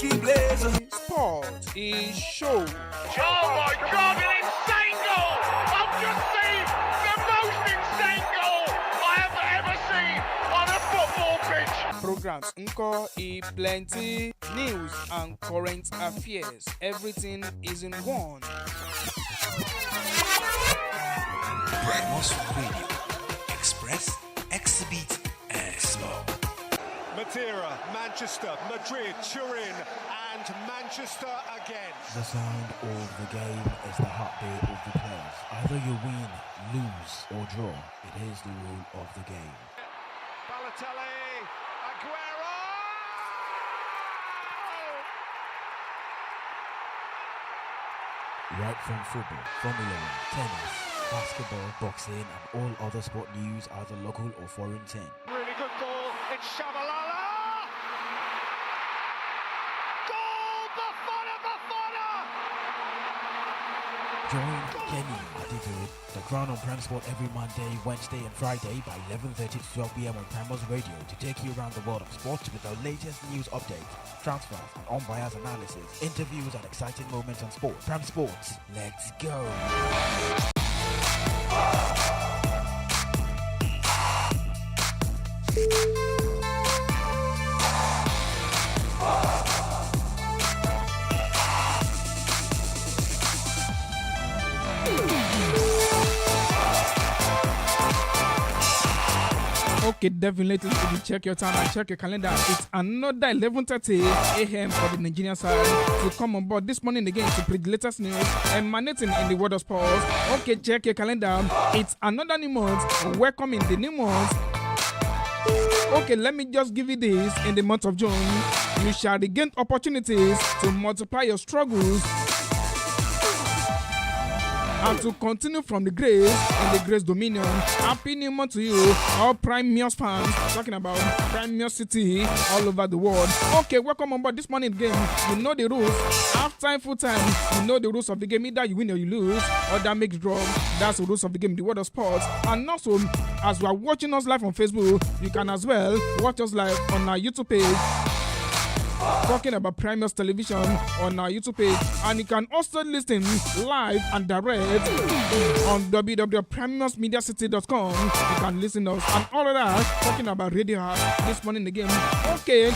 keep blazing. Sport is show. Oh my God, an insane goal! I've just seen the most insane goal I have ever seen on a football pitch. Programs Nko e plenty news and current affairs. Everything is in one. Brightness Radio. Express, exhibit, and explore. Madeira, Manchester, Madrid, Turin, and Manchester again. The sound of the game is the heartbeat of the players. Either you win, lose, or draw. It is the rule of the game. Balotelli, Aguero! Right from football, Formula 1, tennis, basketball, boxing, and all other sport news, either local or foreign 10. Really good ball, it's Shabalala! Goal! Bafana, Bafana! Join Kenny Adedire, the Crown on Prime Sport every Monday, Wednesday, and Friday by 11:30 to 12 p.m. on Primus Radio to take you around the world of sports with the latest news updates, transfers, and unbiased analysis, interviews, and exciting moments on sport. Prime Sports, let's go! Okay, definitely if you check your time and check your calendar, it's another 11:30 a.m. for the Nigerian side to come on board this morning again to bring the latest news emanating in the world of sports. Okay, check your calendar. It's another new month. Welcome in the new month. Okay, let me just give you this. In the month of June, you shall regain opportunities to multiply your struggles and to continue from the grace in the grace dominion. Happy New Month to you, all Prime Meals fans, talking about Prime Meals City all over the world. Okay, welcome on board this morning game. You know the rules. Half time, full time, you know the rules of the game. Either you win or you lose, or that makes draw. That's the rules of the game, the world of sports. And also, as you are watching us live on Facebook, you can as well watch us live on our YouTube page, talking about Primus Television on our YouTube page, and you can also listen live and direct on www.primusmediacity.com. You can listen us and all of that, talking about Radio House this morning again. Okay,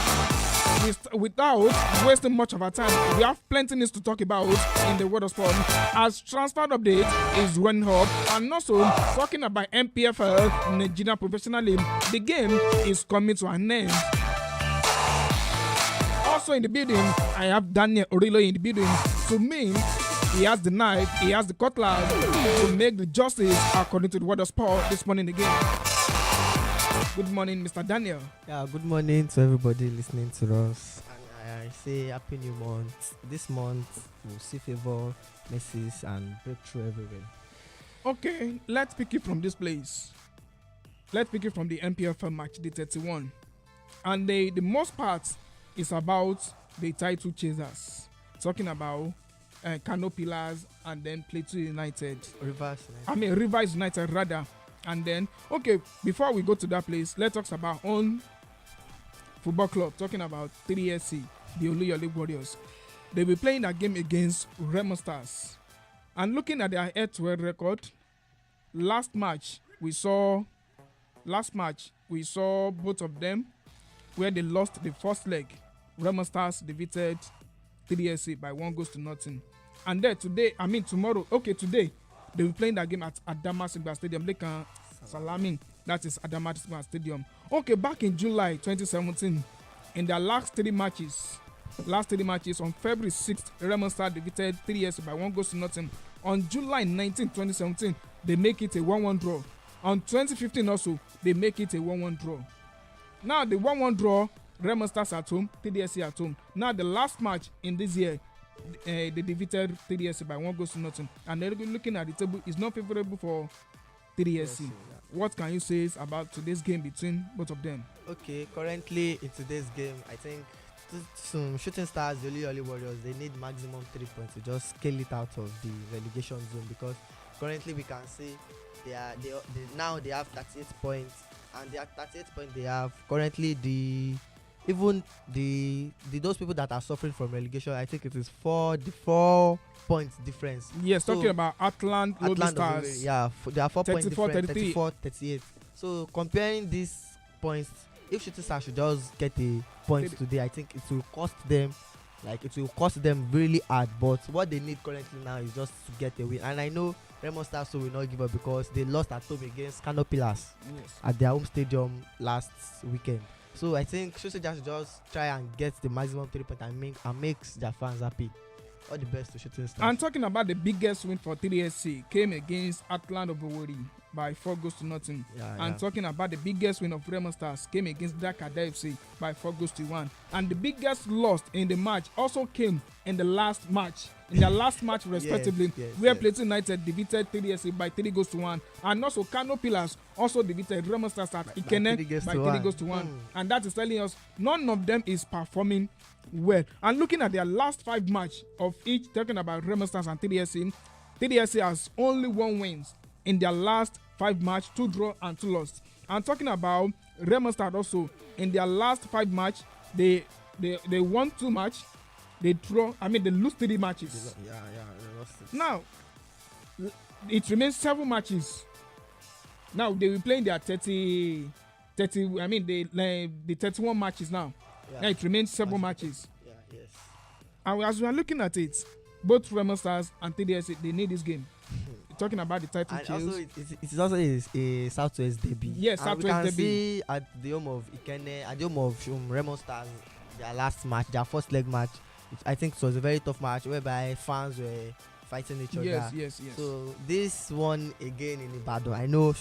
without wasting much of our time, we have plenty news to talk about in the world of sport as transfer update is running up, and also talking about MPFL, Nigeria Professional League. The game is coming to an end. Also in the building, I have Daniel Orilo in the building. To me, he has the knife, he has the cutlass to make the justice according to the word of sport this morning again. Good morning, Mr. Daniel. Yeah, good morning to everybody listening to us. And I say happy new month. This month we'll see favor, mercies, and breakthrough everywhere. Okay, let's pick it from this place. Let's pick it from the MPFL match, the 31. And the most part is about the title chasers. Talking about Kano Pillars and then Plateau United. Rivers United rather. And then, okay, before we go to that place, let's talk about own football club. Talking about 3SC, the Oluyole Warriors. They'll be playing that game against Remo Stars. And looking at their head-to-head record, last match we saw both of them where they lost the first leg. Remo Stars defeated 3SC by 1-0. And then today, they'll be playing that game at Adamasingba Stadium. Lekan Salami, that is Adamasingba Stadium. Okay, back in July 2017, in their last three matches, on February 6th, Remo Stars defeated 3SC by 1-0. On July 19, 2017, they make it a 1-1 draw. On 2015 also, they make it a 1-1 draw. Now the 1-1 draw, Remo Stars at home, 3SC at home. Now the last match in this year, they defeated 3SC by 1-0. And they're looking at the table, it's not favorable for 3SC. What can you say about today's game between both of them? Okay, currently in today's game, I think some Shooting Stars, the Oluyole Warriors, they need maximum 3 points to just scale it out of the relegation zone, because currently we can see they now they have 38 points, and they are 38 points they have. Currently the even the those people that are suffering from relegation, I think it is the 4 points difference. Yes, So, talking about Lobby Atlanta, Stars. yeah, they are 4 points 34, different, 33. 34, 38. So comparing these points, if Shooting Stars should just get a point today, I think it will cost them. Like, it will cost them really hard. But what they need currently now is just to get a win. And I know Remo Stars will not give up because they lost at home against Kano Pillars at their home stadium last weekend. So I think Shooting Stars should just try and get the maximum 3 points and makes their fans happy. All the best to Shooting Stars. And talking about the biggest win for 3SC came against Atlanta Bowori by 4 goals to nothing. And talking about the biggest win of Remo Stars came against Adedire FC by 4 goals to 1. And the biggest loss in the match also came in the last match. In their last match respectively, where Plateau United defeated 3SC by 3 goals to 1. And also Kano Pillars also defeated Remo Stars at Ikene by 3 goals to 1. And that is telling us none of them is performing well. And looking at their last 5 match of each, talking about Remo Stars and 3SC has only 1 wins in their last 5 match, 2 draw and 2 lost. And talking about Remo Stars also, in their last 5 match, they won 2 match, they lose 3 matches. They lost it. Now, it remains 7 matches. Now they will play their 30 the 31 matches now. Now it remains 7 matches. Yes. And as we are looking at it, both Remo Stars and TDS, they need this game. Talking about the title And chase. also it is also a Southwest derby. Yes, and Southwest we can derby. see at the home of Ikene, at the home of Remo Stars, their last match, their first leg match. I think it was a very tough match whereby fans were fighting each other. Yes. So this one again in Ibadan, I know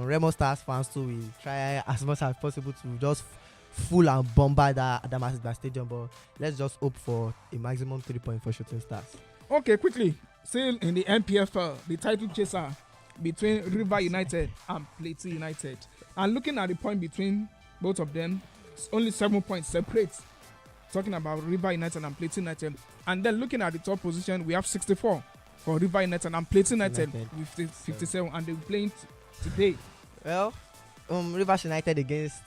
Remo Stars fans too will try as much as possible to just full and bombard Adamasigba Stadium, but let's just hope for a maximum 3 points for Shooting Stars. Okay, quickly. Still in the NPFL, the title chaser between River United and Plateau United. And looking at the point between both of them, it's only 7 points separate. Talking about River United and Plateau United. And then looking at the top position, we have 64 for River United and Plateau United with 57. And they're playing today. Well, Rivers United against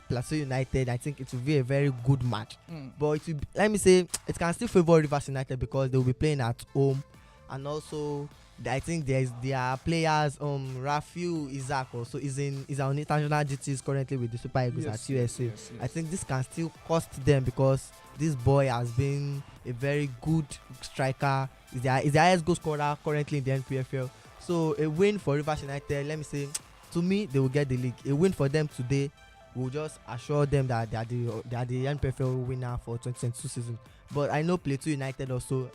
Plateau United, I think it will be a very good match. But it will be, let me say, it can still favor Rivers United because they will be playing at home. And also, I think there are players. Rafiu Isaac also is on international duties currently with the Super Eagles at USA. Yes. I think this can still cost them because this boy has been a very good striker. Is the highest goal scorer currently in the NPFL. So a win for Rivers United, let me say, to me they will get the league. A win for them today will just assure them that they are the NPFL winner for 2022 season. But I know Plateau United also,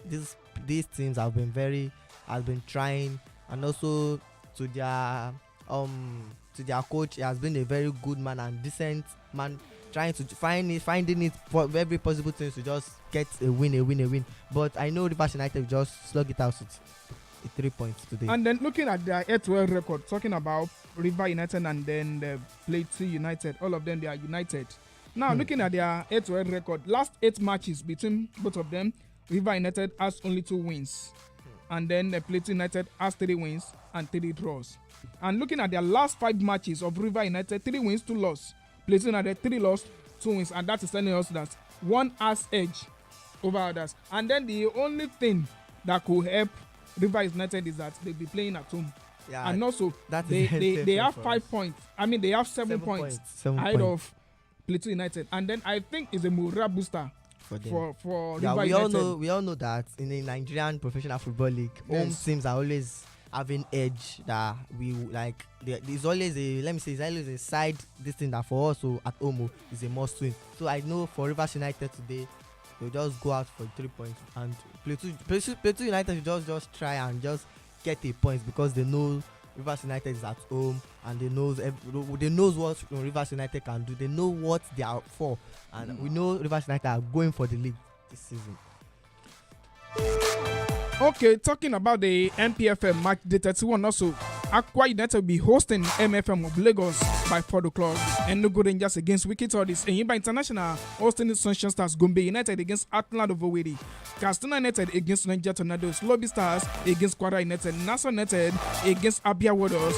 these teams have been trying, and also to their coach, he has been a very good man and decent man, trying to finding it for every possible thing to just get a win. But I know Rivers United will just slug it out with 3 points today. And then looking at their 8-12 record, talking about River United and then the Plateau United, all of them, they are united. Now, looking at their 8-12 record, last 8 matches between both of them, River United has only 2 wins. And then the Plateau United has 3 wins and 3 draws. And looking at their last 5 matches of River United, 3 wins, 2 losses. Plateau United, 3 losses, 2 wins. And that is telling us that one has edge over others. And then the only thing that could help River United is that they'll be playing at home. Yeah, and also, they have 5 points. They have 7 points ahead of Plateau United. And then I think it's a morale booster for River United. We all know that in the Nigerian Professional Football League, home teams are always having edge that we like. There's always a side this thing that for us at home is a must win. So I know for Rivers United today, they'll just go out for 3 points, and Plateau United will just try and just get a point because they know Rivers United is at home and they knows what Rivers United can do. They know what they are for, and we know Rivers United are going for the league this season. Okay, talking about the NPFL match day 31 also, Aqua United will be hosting MFM of Lagos by 4 o'clock. Enugu Rangers against Wiki Tortoise. Enyimba International hosting Sunshine Stars. Gombe United against Atlanta Voweri. Katsina United against Niger Tornadoes. Lobby Stars against Kwara United. Nassau United against Abia Warriors.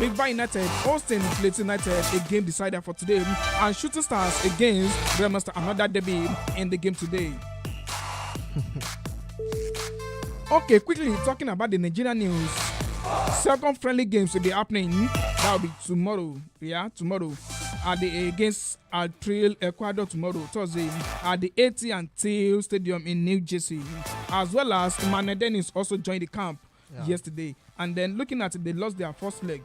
Big Bar United hosting Plateau United, a game decider for today, and Shooting Stars against Remo Stars, another derby in the game today. Okay, quickly talking about the Nigerian news. Second friendly games will be happening. That will be tomorrow. Yeah, tomorrow. Against Trail Ecuador tomorrow, Thursday, at the AT&T Stadium in New Jersey. As well as Emmanuel Dennis also joined the camp yesterday. And then looking at it, they lost their first leg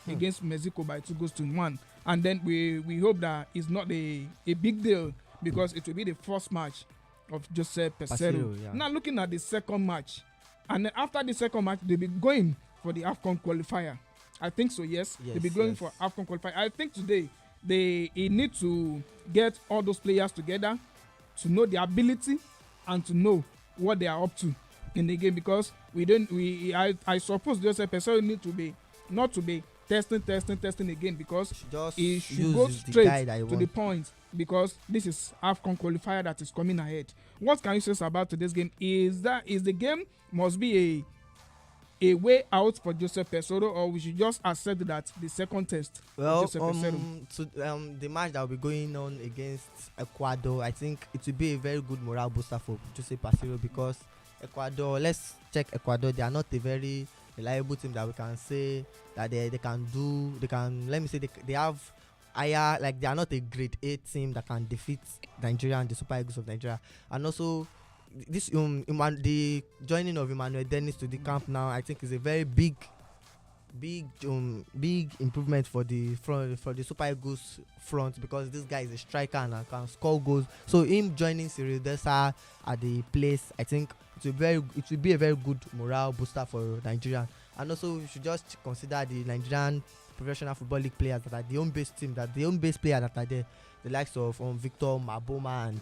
against Mexico by 2-1. And then we hope that it's not a big deal because it will be the first match of Joseph Peseiro. Now looking at the second match, and then after the second match, they'll be going for the AFCON qualifier. I think so, yes. They'll be going for AFCON qualifier. I think today they need to get all those players together to know their ability and to know what they are up to in the game, because I suppose Joseph Peseiro need to be not to be testing again, because he should go straight to the point, because this is AFCON qualifier that is coming ahead. What can you say about today's game? Is the game must be a way out for Joseph Peseiro, or we should just accept that the second test? Well, the match that will be going on against Ecuador, I think it will be a very good morale booster for Joseph Peseiro, because Ecuador, let's check Ecuador, they are not a very reliable team that we can say that they can let me say they have higher, like they are not a grade A team that can defeat Nigeria and the Super Eagles of Nigeria. And also this the joining of Emmanuel Dennis to the camp now, I think is a very big improvement for the Super Eagles front, because this guy is a striker and can score goals. So him joining Cyril Dessar at the place, I think it will be a very good morale booster for Nigeria. And also we should just consider the Nigerian professional football league players that are the home based team, that the home based players that are there, the likes of Victor Maboma and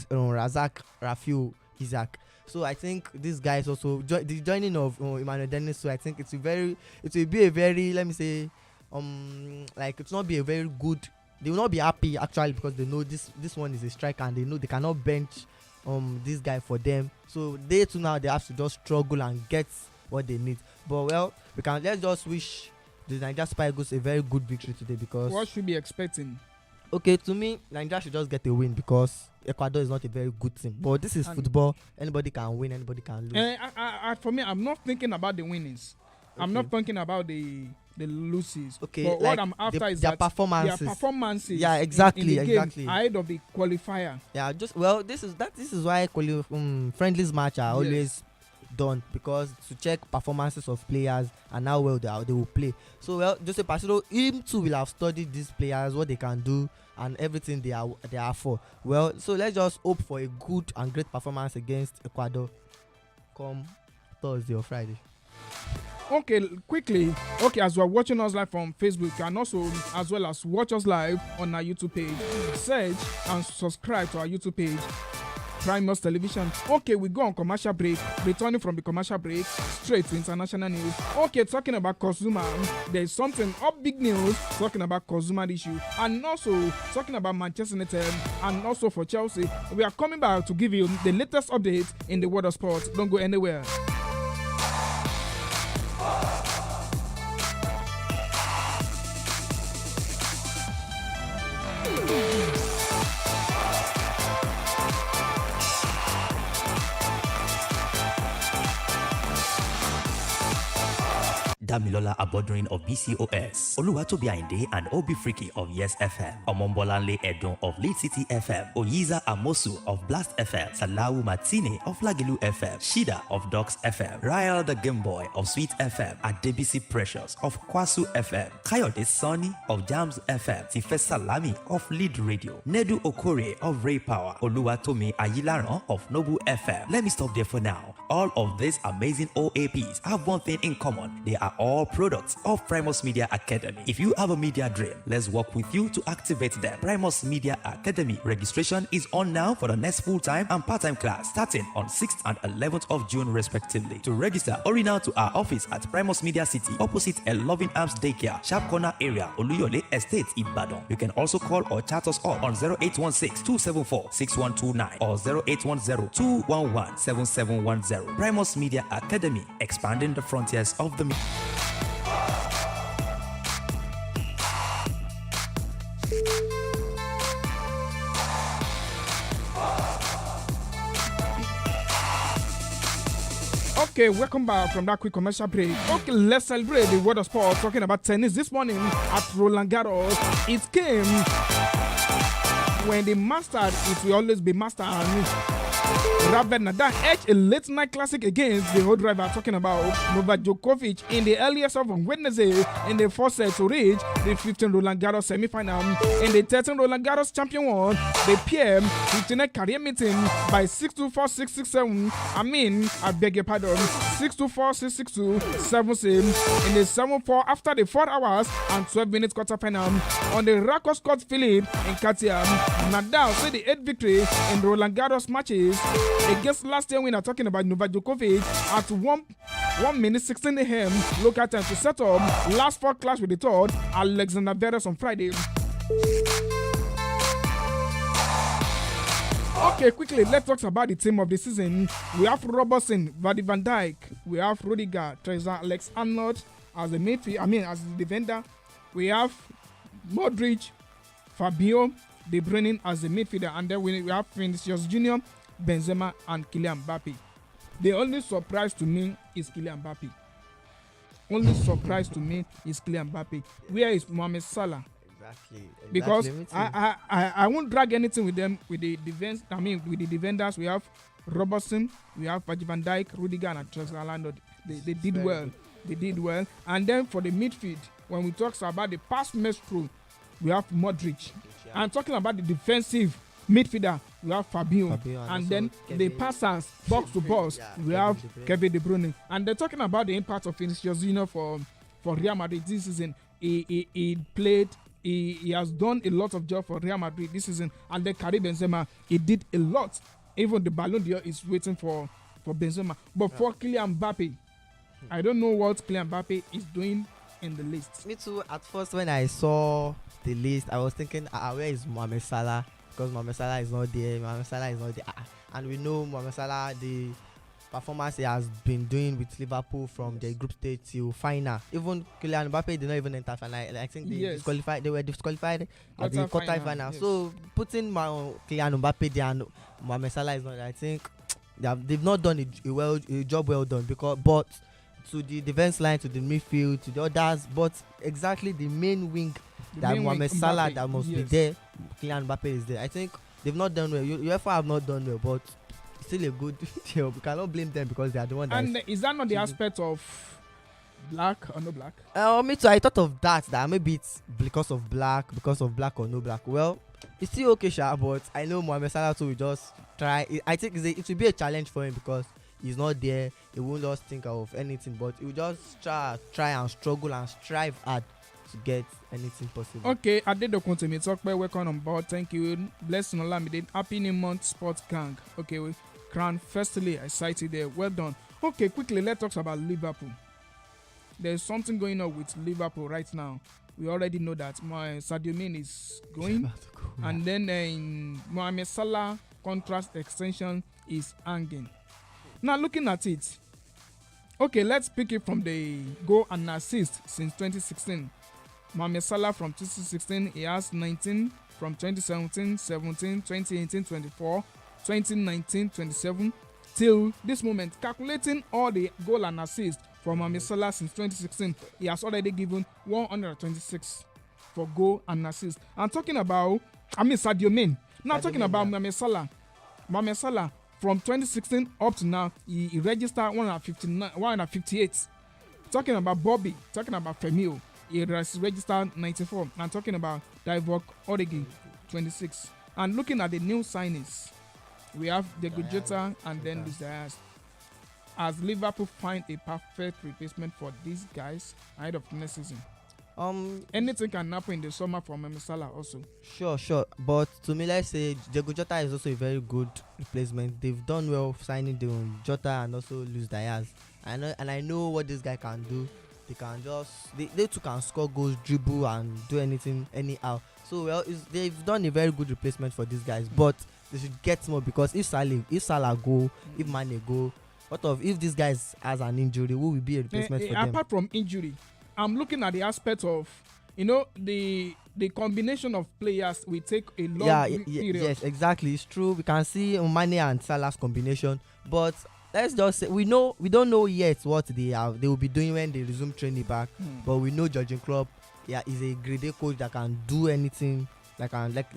Razak Rafiu Isaac. So I think these guys also the joining of Emmanuel Dennis. So I think it will be a very, let me say, like it's not be a very good. They will not be happy actually, because they know this one is a striker and they know they cannot bench this guy for them. So they too now they have to just struggle and get what they need. But well, let's just wish the Nigeria Super Eagles a very good victory today, because what should be expecting? Okay, to me, Nigeria should just get a win, because Ecuador is not a very good team. But this is football. Anybody can win, anybody can lose. For me, I'm not thinking about the winnings. Okay. I'm not thinking about the losses. Okay, but like what I'm after is their performances. Their performances. Yeah, exactly, in the game ahead of the qualifier. Yeah, this is why friendlies match are always done, because to check performances of players and how well they will play. So well, Joseph Peseiro, him too will have studied these players, what they can do and everything they are for. Well, so let's just hope for a good and great performance against Ecuador come Thursday or Friday. Okay, quickly. Okay, as you are watching us live from Facebook, and also as well as watch us live on our YouTube page, search and subscribe to our YouTube page, Primus Television. Okay, we go on commercial break. Returning from the commercial break, straight to international news. Okay, talking about Kozuma, there's something big news talking about Kozuma issue, and also talking about Manchester United, and also for Chelsea. We are coming back to give you the latest update in the world of sports. Don't go anywhere. Damilola Abodurin of BCOS, Oluwatobi Ainde and Obi Friki of Yes FM, Omombolanle Edon of Lead City FM, Oyiza Amosu of Blast FM, Salawu Matine of Lagilu FM, Shida of Docs FM, Ryle the Game Boy of Sweet FM, Adebisi Precious of Kwasu FM, Kayode Sonny of Jams FM, Tife Salami of Lead Radio, Nedu Okore of Ray Power, Oluwatomi Ayilaran of Nobu FM. Let me stop there for now. All of these amazing OAPs have one thing in common. They are all products of Primus Media Academy. If you have a media dream, let's work with you to activate them. Primus Media Academy registration is on now for the next full-time and part-time class starting on 6th and 11th of June respectively. To register, hurry now to our office at Primus Media City opposite a Loving Arms Daycare, Sharp Corner area, Oluyole Estate, Ibadan. You can also call or chat us up on 0816-274-6129 or 0810-211-7710. Primus Media Academy, expanding the frontiers of the media. Okay, welcome back from that quick commercial break. Okay, let's celebrate the world of sport. Talking about tennis this morning at Roland Garros. It came when the mastered, it will always be master. Rafael Nadal edged a late night classic against the whole driver, talking about Novak Djokovic in the earliest of Wednesday in the first set to reach the 15th Roland Garros semi-final. In the 13th Roland Garros champion won the PM 15th career meeting by 6-2, 4-6, 6-7. I beg your pardon, 6-2, 4-6, 6-2, 7-6 in the 7-4 after the 4 hours and 12 minutes quarterfinal. On the record Scott Philip in Katia, Nadal said the 8th victory in Roland Garros matches against last year winner, talking about Novak Djokovic, at 1 minute 16 a.m. local time to set up last 4 clash with the third Alexander Zverev on Friday. Okay, quickly, let's talk about the team of the season. We have Robertson, Virgil van Dijk, we have Rudiger, Trezor Alexander-Arnold as the midfield, as the defender. We have Modric, Fabio, De Bruyne as the midfielder, and then we have Vinicius Junior, Benzema, and Kylian Mbappe. The only surprise to me is Kylian Mbappe. Where is Mohamed Salah? Exactly. Because I won't drag anything with them with the defense. With the defenders, we have Robertson, we have Virgil van Dijk, Rudiger, and Trezor Alexander. They did well. They did well. And then for the midfield, when we talk about the pass mesh through, we have Modric. And talking about the defensive midfielder, we have Fabio and then Kevin. The passers box to box, we have Kevin De Bruyne. And they're talking about the impact of Vinicius Junior for Real Madrid this season. He has done a lot of job for Real Madrid this season, and then Karim Benzema, he did a lot. Even the Ballon d'Or is waiting for Benzema. But for Kylian Mbappe, I don't know what Kylian Mbappe is doing in the list. Me too. At first, when I saw the list, I was thinking, where is Mohamed Salah? Because Mohamed Salah is not there. And we know Mohamed Salah, the performance he has been doing with Liverpool from the group stage to final. Even Kylian Mbappe did not even enter final. I think they were disqualified at the quarter-final. Yes. So putting Kylian Mbappe there and Mohamed Salah is not. I think they've not done a job well done, but to the defense line, to the midfield, to the others, but exactly the main wing, Mohamed Salah that must be there. Kylian Mbappe is there. I think they've not done well. UEFA have not done well, but still a good job. We cannot blame them because they are the one that. And is that not the aspect of black or no black? Me too. I thought of that maybe it's because of black or no black. Well, it's still okay, Sha, but I know Mohamed Salah too will just try. I think it will be a challenge for him because he's not there. He won't just think of anything, but he will just try and struggle and strive hard to get anything possible. Okay, Adedire to me talk by welcome on board. Thank you. Blessing Olamide. Happy New Month Sports Gang. Okay, we crown firstly I cited there. Well done. Okay, quickly let's talk about Liverpool. There's something going on with Liverpool right now. We already know that Sadio Mane is going, and then Mohamed Salah contract extension is hanging. Now looking at it, okay, let's pick it from the goal and assist since 2016. Mohamed Salah from 2016, he has 19. From 2017, 17, 2018, 24, 2019, 27. Till this moment, calculating all the goal and assist from Mohamed Salah since 2016, he has already given 126 for goal and assist. I'm talking about, Sadio Mane. Now talking about Mohamed Salah. Mohamed Salah, from 2016 up to now, he registered 158. Talking about Bobby, talking about Firmino, he has registered 94. I'm talking about Divock Origi, 26. And looking at the new signings, we have Diego Jota and then Luis Diaz. As Liverpool find a perfect replacement for these guys ahead of next season. Anything can happen in the summer for Mohamed Salah also. Sure. But to me, let's say Diego Jota is also a very good replacement. They've done well signing Jota and also Luis Diaz. I know what this guy can do. They can they too can score goals, dribble, and do anything anyhow. So they've done a very good replacement for these guys. But they should get more, because if Salah go, if Mane go, if this guy has an injury, who will be a replacement for them? Apart from injury, I'm looking at the aspect of, the combination of players will take a long period. Yes, exactly. It's true. We can see Mane and Salah's combination, but let's just say we don't know yet what they will be doing when they resume training back. But we know Jurgen Klopp, is a grade A coach that can do anything. They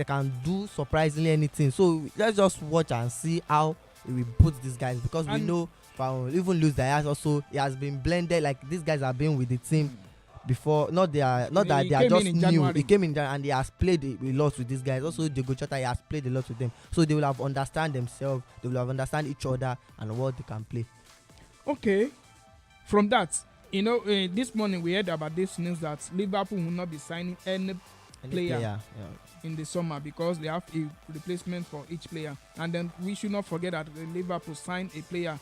can do surprisingly anything. So let's just watch and see how he will put these guys, because we know even Luis Diaz also, he has been blended. Like, these guys have been with the team before. Not that they are just new. He came in January and he has played a lot with these guys. Also, Diego Jota, he has played a lot with them. So they will have understand themselves. They will have understand each other and what they can play. Okay, from that, this morning we heard about this news that Liverpool will not be signing any player in the summer because they have a replacement for each player. And then we should not forget that Liverpool signed a player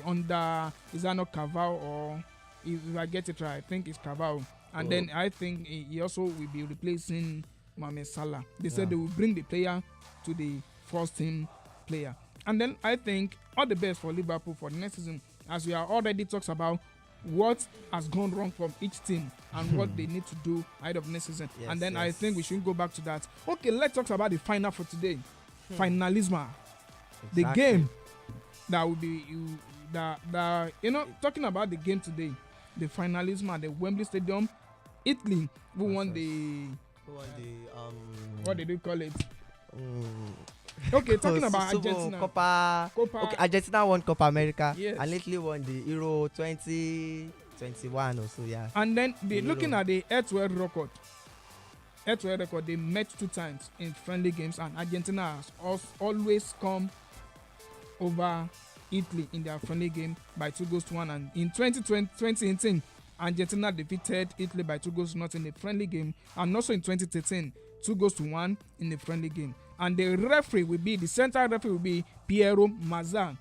under, is that not Carvalho, or if I get it right, I think it's Carvalho. And then I think he also will be replacing Mohamed Salah. They said they will bring the player to the first team player. And then I think all the best for Liverpool for the next season, as we are already talks about what has gone wrong from each team and what they need to do ahead of next season. And then I think we should go back to that. Okay, let's talk about the final for today. Finalisma. The game that will be talking about the game today. The Finalisma at the Wembley Stadium. Italy who won the what did they call it? Okay, talking about Argentina. Copa. Okay, Argentina won Copa America. Yes. And lately won the Euro 2021 or so, yeah. And then looking at the head-to-head record, they met 2 times in friendly games, and Argentina has always come over Italy in their friendly game by 2-1. And in 2018, Argentina defeated Italy by 2-0 in the friendly game, and also in 2013, 2-1 in the friendly game. And the central referee will be Piero Mazza.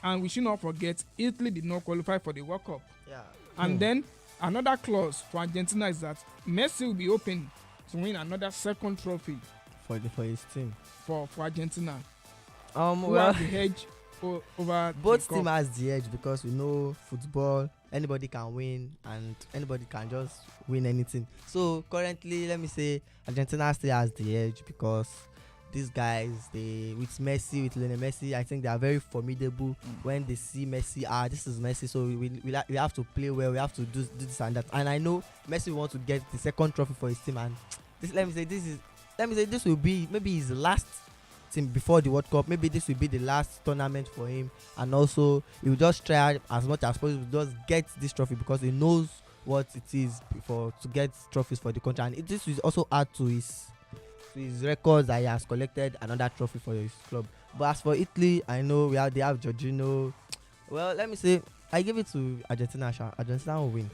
And we should not forget, Italy did not qualify for the World Cup. Yeah. And then another clause for Argentina is that Messi will be open to win another second trophy for his team. For Argentina. Who has the edge over both teams has the edge, because we know football, anybody can win and anybody can just win anything. So currently, let me say Argentina still has the edge, because these guys, with Lionel Messi, I think they are very formidable. When they see Messi, this is Messi, so we have to play well, we have to do this and that. And I know Messi wants to get the second trophy for his team, and this will be maybe his last team before the World Cup. Maybe this will be the last tournament for him, and also he will just try as much as possible to just get this trophy, because he knows what it is to get trophies for the country. And this will also add to his records that he has collected another trophy for his club. But as for Italy, I know they have Jorginho. Well, let me say I give it to Argentina. Argentina will win.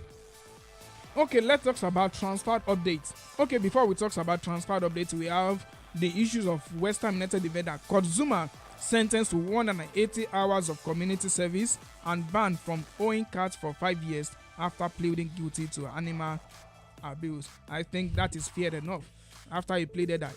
Okay, let's talk about transfer updates. Okay, before we talk about transfer updates, we have the issues of West Ham United defender Kurt Zouma, sentenced to 180 hours of community service and banned from owning cars for 5 years after pleading guilty to animal abuse. I think that is fair enough. After he pleaded that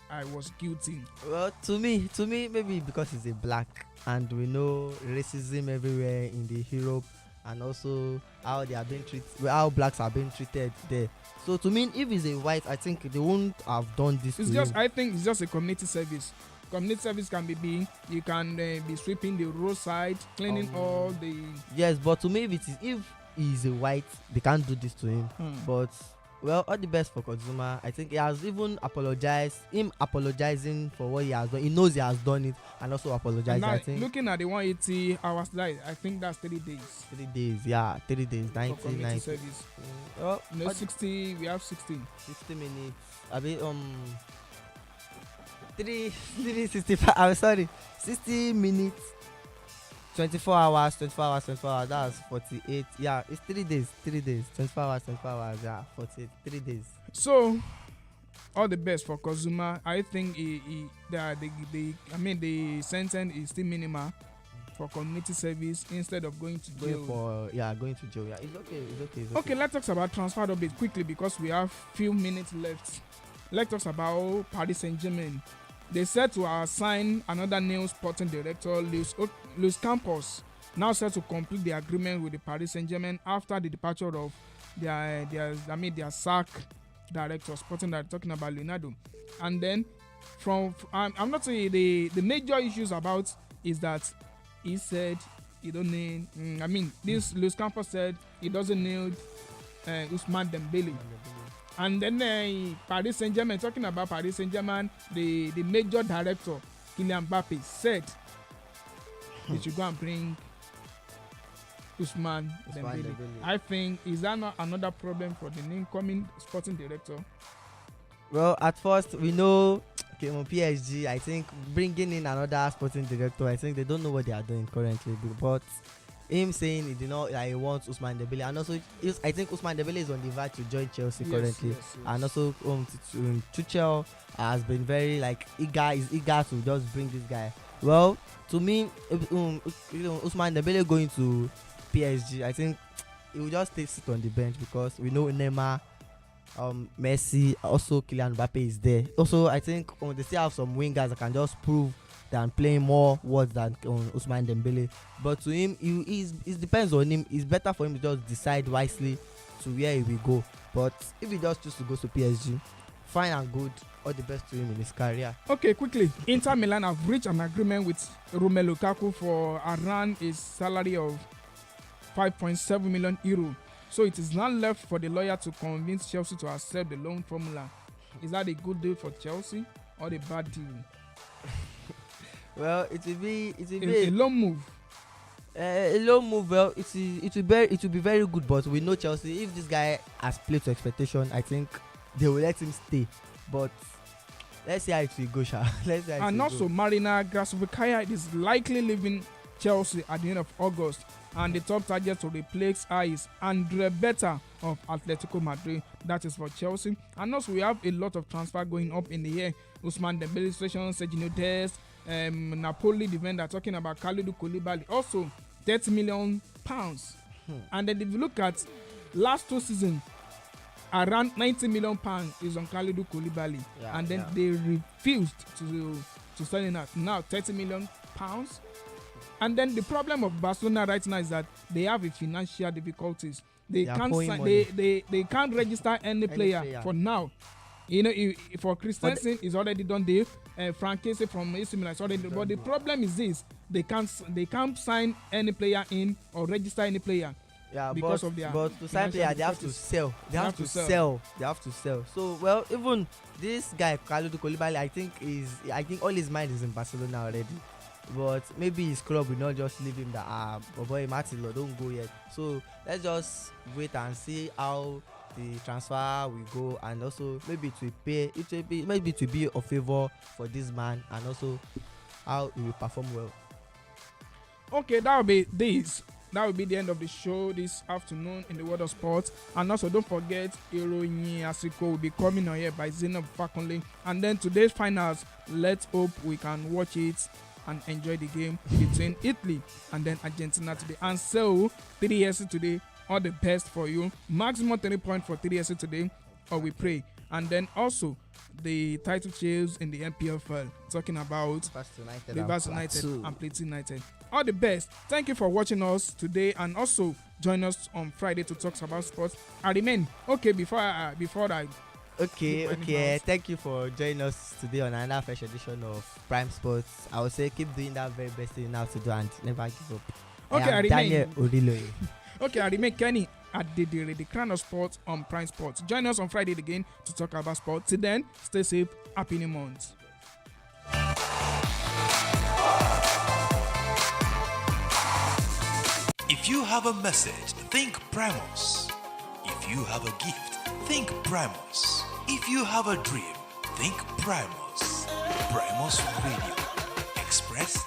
I was guilty. Well, to me, maybe because he's a black, and we know racism everywhere in the Europe, and also how they are being treated, how blacks are being treated there. So to me, if he's a white, I think they won't have done this. I think it's just a community service. Community service can be you can be sweeping the roadside, cleaning all the. Yes, but to me, if he's a white, they can't do this to him. But well, all the best for Kozuma. I think he has even apologized. Him apologizing for what he has done. He knows he has done it, and also apologized. Now, I think. Looking at the 180 hours, I think that's 30 days. 3 days, yeah, 30 days, 90. Service. Well, 60. We have 60. 60 minutes. I mean, 365. I'm sorry, 60 minutes. 24 hours, that's 48. Yeah, it's 3 days, 24 hours, yeah, 48, 3 days. So, all the best for Kozuma. I think the sentence is still minimal for community service instead of going to jail. Going to jail. Yeah, it's okay. Okay, let's talk about transfer update quickly because we have few minutes left. Let's talk about Paris Saint-Germain. They said to assign another new sporting director, Luis Campos, now set to complete the agreement with the Paris Saint-Germain after the departure of their SAC director, sporting director, talking about Leonardo. And then I'm not saying the major issues about is that he said he don't need. This Luis Campos said he doesn't need Ousmane Dembele. And then Paris Saint-Germain, talking about Paris Saint-Germain, the major director, Kylian Mbappe, said they should go and bring Ousmane Dembele. I think, is that not another problem for the incoming sporting director? Well, at first, we know PSG, I think bringing in another sporting director, I think they don't know what they are doing currently. But him saying he did not, he wants Ousmane Dembele, and also I think Ousmane Dembele is on the verge to join Chelsea currently. Yes. And also Tuchel has been very eager to just bring this guy. Well, to me, Ousmane Dembele going to PSG, I think he will just sit on the bench because we know Neymar, Messi, also Kylian Mbappe is there. Also, I think they still have some wingers that can just prove than playing more words than Ousmane Dembele. But to him, it depends on him. It's better for him to just decide wisely to where he will go. But if he just choose to go to PSG, fine and good. All the best to him in his career. Okay, quickly. Inter Milan have reached an agreement with Romelu Lukaku for around a salary of 5.7 million euro. So it is now left for the lawyer to convince Chelsea to accept the loan formula. Is that a good deal for Chelsea or a bad deal? Well, it will be a loan move. A loan move. Well, it will be very good. But we know Chelsea. If this guy has played to expectation, I think they will let him stay. But let's see how it will go, Sha. And also, Marina Gračovskaya is likely leaving Chelsea at the end of August. And the top target to replace her is Andre Beta of Atletico Madrid. That is for Chelsea. And also, we have a lot of transfer going up in the air. Ousmane Dembele situation, Serginho Dest, Napoli defender talking about Kalidou Koulibaly. Also, £30 million. And then if you look at last 2 seasons, around £90 million is on Kalidou Koulibaly. And then they refused to sell it out. Now, £30 million. And then the problem of Barcelona right now is that they have a financial difficulties. They can't register any player for now. You know, for Christensen is already done deal. Frank Casey from AC Milan is already done. But the problem is this: they can't sign any player in or register any player. Yeah, because of their. But to sign player, they have to sell. They have to sell. So well, even this guy Kalidou Koulibaly, I think all his mind is in Barcelona already. But maybe his club will not just leave him that boy Martilo, don't go yet. So let's just wait and see how the transfer will go, and also maybe to be a favor for this man, and also how he will perform well. Okay, that will be the end of the show this afternoon in the world of sports. And also don't forget Iroyin Asiko will be coming on here by Zainab Fakunle. And then today's finals, let's hope we can watch it and enjoy the game between Italy and then Argentina today. And so 3SC today, all the best for you. Maximum 30 points for 3SC today, or we pray. And then also the title chase in the NPFL, talking about Rivers United and Plateau United. All the best. Thank you for watching us today, and also join us on Friday to talk about sports. I remain before I Okay. Thank you for joining us today on another fresh edition of Prime Sports. I would say keep doing that very best thing you know how to do and never give up. I remain Daniel Oriloye. I remain Kenny Adedire, the crown of sports on Prime Sports. Join us on Friday again to talk about sports. Till then, stay safe. Happy New Month. If you have a message, think Primus. If you have a gift, think Primus. If you have a dream, think Primus. Primus Radio. Express